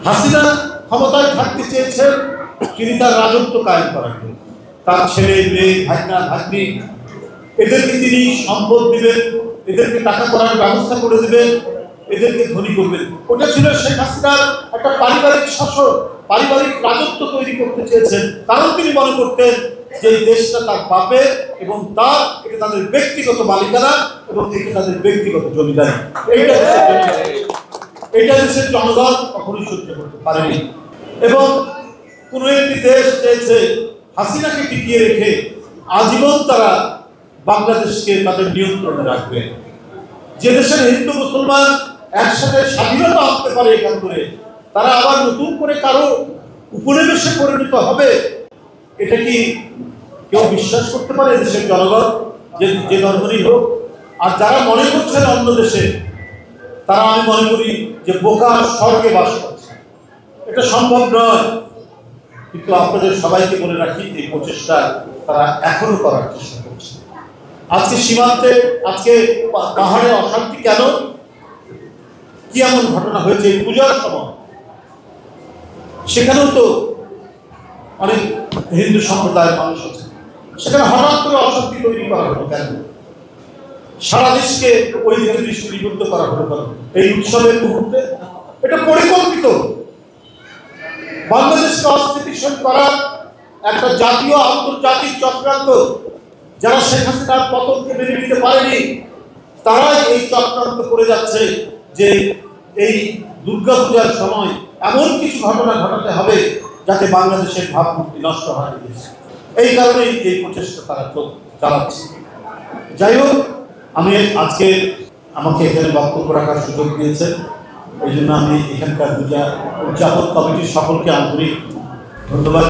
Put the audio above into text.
হাসিনা ক্ষমতায় থাকতে চেয়েছেন তিনি তার রাজত্ব কায়েম করার জন্য। তার ছেলে মেয়ে ভাগনা ভাগ্নি এদেরকে তিনি সম্পদ দিবেন, এদেরকে টাকা করার ব্যবস্থা করে দিবেন, এদেরকে ধনী করবেন। ওটা ছিল শেখ হাসিনার একটা পারিবারিক শাসন, পারিবারিক রাজত্ব তৈরি করতে চেয়েছেন। কারণ তিনি মনে করতেন যে এই দেশটা তার বাপের এবং এটা তাদের ব্যক্তিগত মালিকানা এবং এটা তাদের ব্যক্তিগত জমিদারি। এইটা দেশের জনগণ কখনোই সহ্য করতে পারেনি। এবং কোনো একটি দেশ চেয়েছে হাসিনাকে টিকিয়ে রেখে আজীবন তারা বাংলাদেশকে তাদের নিয়ন্ত্রণে রাখবে। যে দেশের হিন্দু মুসলমান একসাথে স্বাধীনতা আনতে পারে এখান করে, তারা আবার নতুন করে কারো উপনিবেশে পরিণত হবে, এটা কি কেউ বিশ্বাস করতে পারে? দেশের জনগণ যে ধর্মেরই হোক। আর যারা মনে করছেন অন্য দেশে, তারা আমি মনে করি যে বোকার স্বর্গে বাস করছে। এটা সম্ভব নয়। কিন্তু আপনাদের সবাইকে বলে রাখি, এই প্রচেষ্টা তারা এখনো করার চেষ্টা করছে। আজকে সীমান্তে, আজকে পাহাড়ে অশান্তি কেন? কি এমন ঘটনা হয়েছে? পূজার সময় সেখানেও তো অনেক হিন্দু সম্প্রদায়ের মানুষ আছে, সেখানে হঠাৎ করে অশান্তি তৈরি করা হলো কেন? সারা দেশকে ওই দিকে দৃষ্টি নিবদ্ধ করা হলো কেন? এই উৎসবের মুহূর্তে এটা পরিকল্পিত। বাংলাদেশকে অস্থিতিশীল করার একটা জাতীয় আন্তর্জাতিক চক্রান্ত। যারা শেখ হাসিনার পতনকে মেনে নিতে পারেনি, তারাই এই চক্রান্ত করে যাচ্ছে যে এই দুর্গাপূজার সময় এমন কিছু ঘটনা ঘটাতে হবে যাতে বাংলাদেশের ভাবমূর্তি নষ্ট হয়। এই কারণেই এই প্রচেষ্টা তারা চালাচ্ছে। যাই হোক, আমি আজকে আমাকে এখানে বক্তব্য রাখার সুযোগ দিয়েছেন, এই জন্য আমি এখানকার পূজা উদযাপন কমিটির সকলকে আন্তরিক ধন্যবাদ।